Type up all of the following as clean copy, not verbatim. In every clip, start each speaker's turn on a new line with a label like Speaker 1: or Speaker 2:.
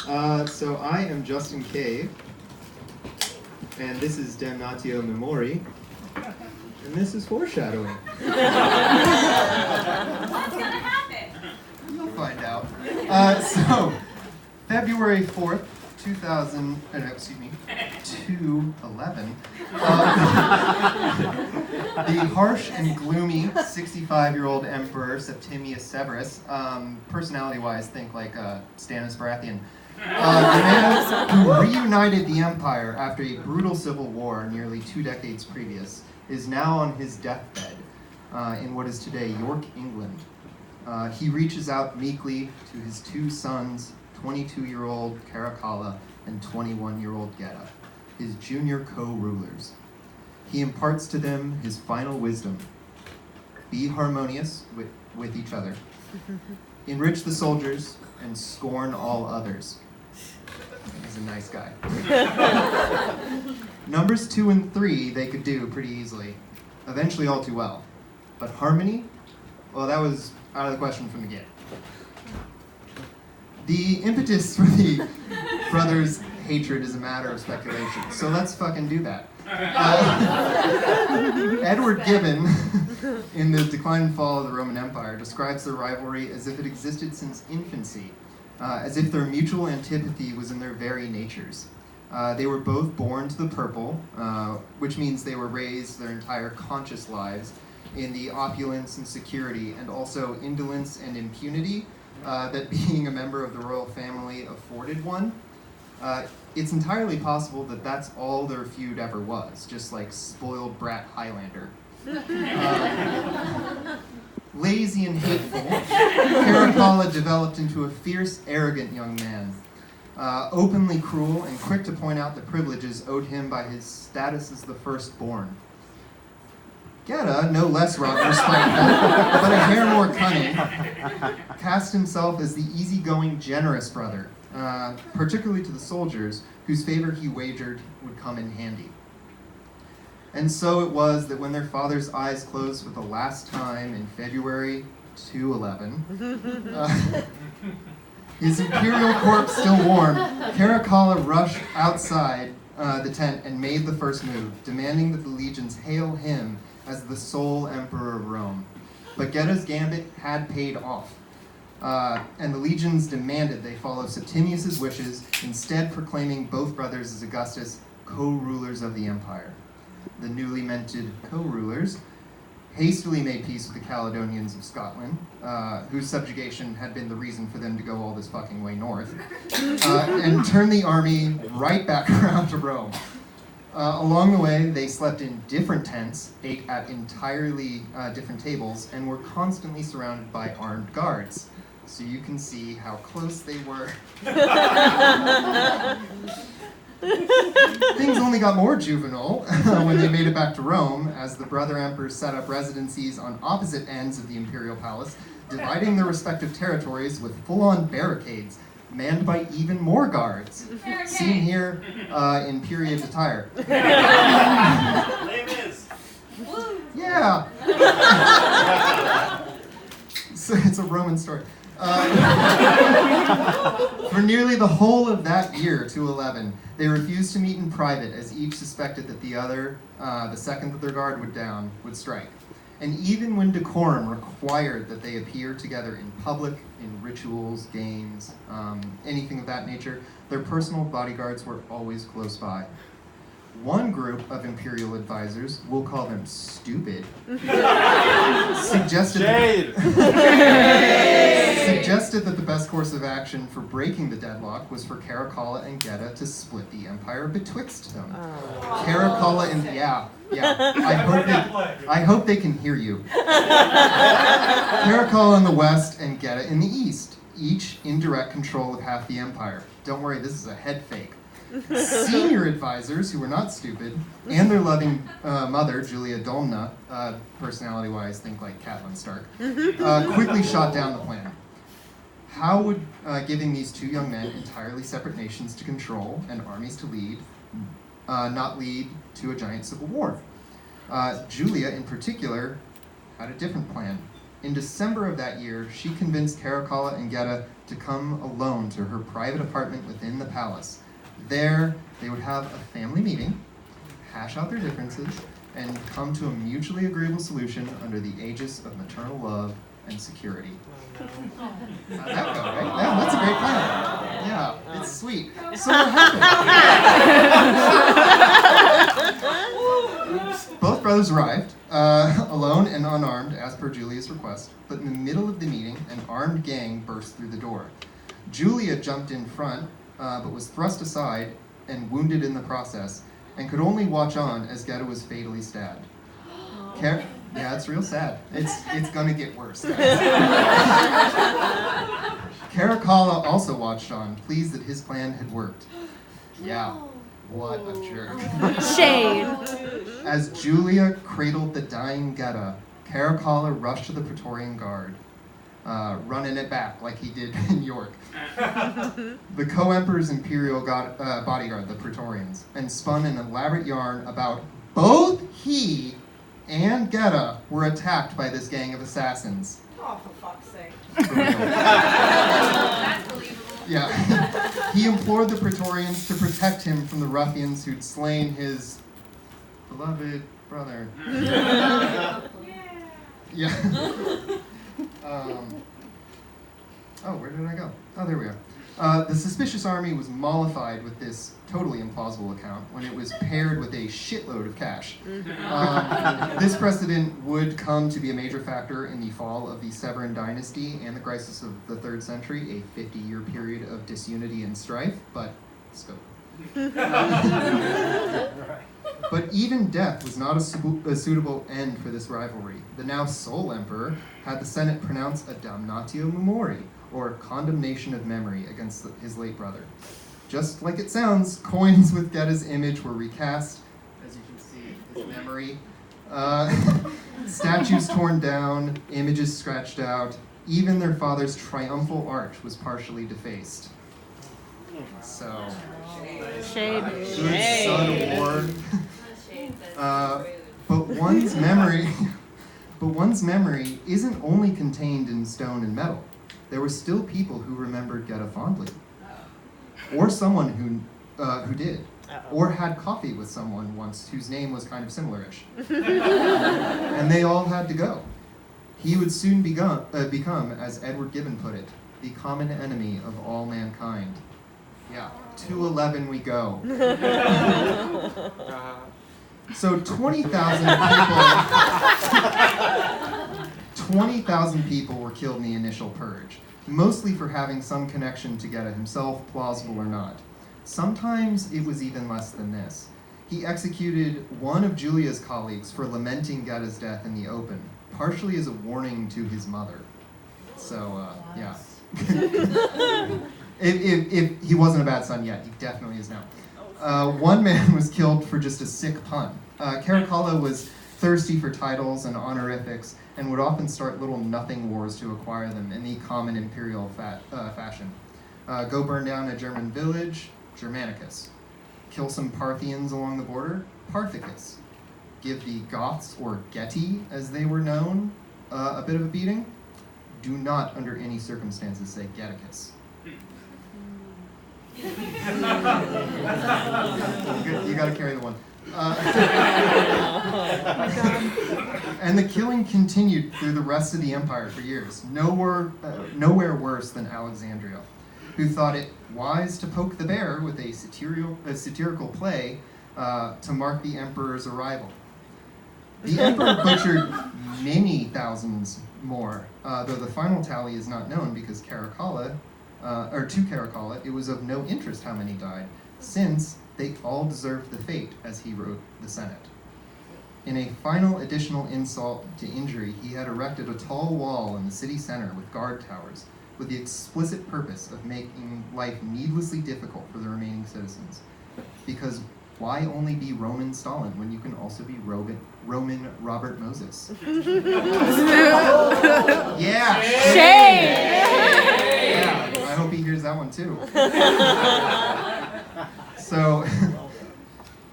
Speaker 1: So I am Justin Cave, and this is Damnatio Memori, and this is foreshadowing.
Speaker 2: What's gonna happen?
Speaker 1: You'll find out. So, February 4th, 211, the harsh and gloomy 65-year-old Emperor Septimius Severus, personality-wise, think like Stannis Baratheon, the man who reunited the empire after a brutal civil war nearly 2 decades previous, is now on his deathbed in what is today York, England. He reaches out meekly to his 2 sons, 22-year-old Caracalla and 21-year-old Geta, his junior co-rulers. He imparts to them his final wisdom: be harmonious with each other, enrich the soldiers, and scorn all others. He's a nice guy. Numbers 2 and 3 they could do pretty easily, eventually all too well. But harmony? Well, that was out of the question from the get. The impetus for the brothers' hatred is a matter of speculation, so let's fucking do that. Edward Gibbon, in The Decline and Fall of the Roman Empire, describes their rivalry as if it existed since infancy, as if their mutual antipathy was in their very natures. They were both born to the purple, which means they were raised their entire conscious lives in the opulence and security, and also indolence and impunity that being a member of the royal family afforded one. It's entirely possible that that's all their feud ever was, just like spoiled brat Highlander. Lazy and hateful, Caracalla developed into a fierce, arrogant young man, openly cruel and quick to point out the privileges owed him by his status as the firstborn. Geta, no less respectful, but a hair more cunning, cast himself as the easygoing, generous brother, particularly to the soldiers, whose favor he wagered would come in handy. And so it was that when their father's eyes closed for the last time in February 211, his imperial corpse still warm, Caracalla rushed outside the tent and made the first move, demanding that the legions hail him as the sole emperor of Rome. But Geta's gambit had paid off, and the legions demanded they follow Septimius's wishes, instead proclaiming both brothers as Augustus co-rulers of the empire. The newly minted co-rulers hastily made peace with the Caledonians of Scotland, whose subjugation had been the reason for them to go all this fucking way north, and turned the army right back around to Rome. Along the way, they slept in different tents, ate at entirely different tables, and were constantly surrounded by armed guards. So you can see how close they were. Things only got more juvenile when they made it back to Rome, as the brother emperors set up residencies on opposite ends of the imperial palace, dividing their respective territories with full-on barricades, manned by even more guards, seen here in period attire. Yeah. So it's a Roman story. For nearly the whole of that year, 211, they refused to meet in private, as each suspected that the other, the second that their guard would down, would strike. And even when decorum required that they appear together in public, in rituals, games, anything of that nature, their personal bodyguards were always close by. One group of imperial advisors, we'll call them stupid, suggested that the best course of action for breaking the deadlock was for Caracalla and Geta to split the empire betwixt them. Oh. Caracalla and I hope they can hear you. Caracalla in the west and Geta in the east, each in direct control of half the empire. Don't worry, this is a head fake. Senior advisors, who were not stupid, and their loving mother, Julia Domna, personality-wise, think like Catelyn Stark, quickly shot down the plan. How would giving these 2 young men entirely separate nations to control and armies to lead not lead to a giant civil war? Julia, in particular, had a different plan. In December of that year, she convinced Caracalla and Geta to come alone to her private apartment within the palace. There, they would have a family meeting, hash out their differences, and come to a mutually agreeable solution under the aegis of maternal love and security. How'd that go, right? Yeah, that's a great plan. Yeah, it's sweet. So what happened? Both brothers arrived, alone and unarmed, as per Julia's request, but in the middle of the meeting, an armed gang burst through the door. Julia jumped in front, but was thrust aside and wounded in the process, and could only watch on as Geta was fatally stabbed. Yeah, it's real sad. It's gonna get worse. Caracalla also watched on, pleased that his plan had worked. Yeah, what a jerk.
Speaker 2: Shade.
Speaker 1: As Julia cradled the dying Geta, Caracalla rushed to the Praetorian Guard, running it back like he did in York. The co-emperor's imperial bodyguard, the Praetorians, and spun an elaborate yarn about both he and Geta were attacked by this gang of assassins.
Speaker 3: Oh, for fuck's sake.
Speaker 4: That's believable.
Speaker 1: Yeah. He implored the Praetorians to protect him from the ruffians who'd slain his beloved brother. Yeah. Where did I go? Oh, there we are. The suspicious army was mollified with this totally implausible account when it was paired with a shitload of cash. This precedent would come to be a major factor in the fall of the Severan dynasty and the crisis of the 3rd century, a 50-year period of disunity and strife, but scope. But even death was not a suitable end for this rivalry. The now sole emperor had the Senate pronounce a damnatio memori, or condemnation of memory, against his late brother. Just like it sounds, coins with Geta's image were recast, as you can see, his memory. Statues torn down, images scratched out, even their father's triumphal arch was partially defaced. So,
Speaker 2: Shade.
Speaker 1: good son award. But one's memory isn't only contained in stone and metal. There were still people who remembered Geta fondly, or someone who did, or had coffee with someone once whose name was kind of similar-ish, and they all had to go. He would soon become, as Edward Gibbon put it, the common enemy of all mankind. Yeah, 211 we go. So 20,000 people were killed in the initial purge, mostly for having some connection to Geta himself, plausible or not. Sometimes it was even less than this. He executed one of Julia's colleagues for lamenting Geta's death in the open, partially as a warning to his mother. So, yeah. if he wasn't a bad son yet, he definitely is now. One man was killed for just a sick pun. Caracalla was thirsty for titles and honorifics, and would often start little nothing wars to acquire them in the common imperial fashion. Go burn down a German village, Germanicus. Kill some Parthians along the border, Parthicus. Give the Goths, or Geti as they were known, a bit of a beating. Do not, under any circumstances, say Geticus. You gotta carry the one. And the killing continued through the rest of the empire for years, nowhere worse than Alexandria, who thought it wise to poke the bear with a satirical play to mark the emperor's arrival. The emperor butchered many thousands more, though the final tally is not known because to Caracalla, it was of no interest how many died, since they all deserved the fate, as he wrote the Senate. In a final additional insult to injury, he had erected a tall wall in the city center with guard towers, with the explicit purpose of making life needlessly difficult for the remaining citizens. Because why only be Roman Stalin when you can also be Roman Robert Moses? Yeah!
Speaker 2: Shade!
Speaker 1: Yeah, I hope he hears that one too. So,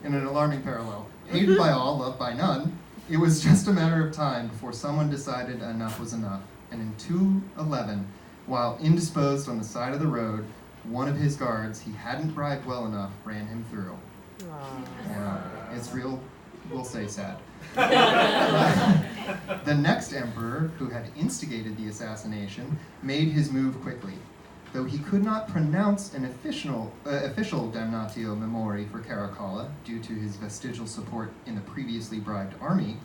Speaker 1: in an alarming parallel, hated by all, loved by none, It was just a matter of time before someone decided enough was enough, and in 211, while indisposed on the side of the road, one of his guards he hadn't bribed well enough ran him through. It's real, we'll say sad. The next emperor, who had instigated the assassination, made his move quickly. Though he could not pronounce an official damnatio memori for Caracalla due to his vestigial support in the previously bribed army,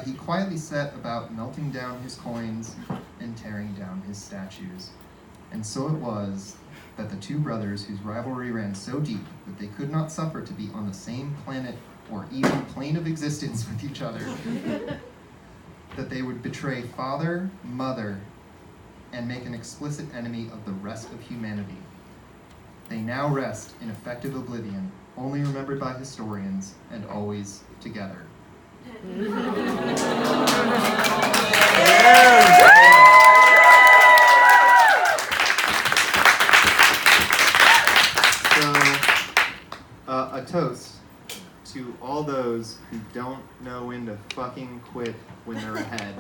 Speaker 1: he quietly set about melting down his coins and tearing down his statues. And so it was that the two brothers, whose rivalry ran so deep that they could not suffer to be on the same planet or even plane of existence with each other, that they would betray father, mother, and make an explicit enemy of the rest of humanity. They now rest in effective oblivion, only remembered by historians, and always together. So, a toast to all those who don't know when to fucking quit when they're ahead.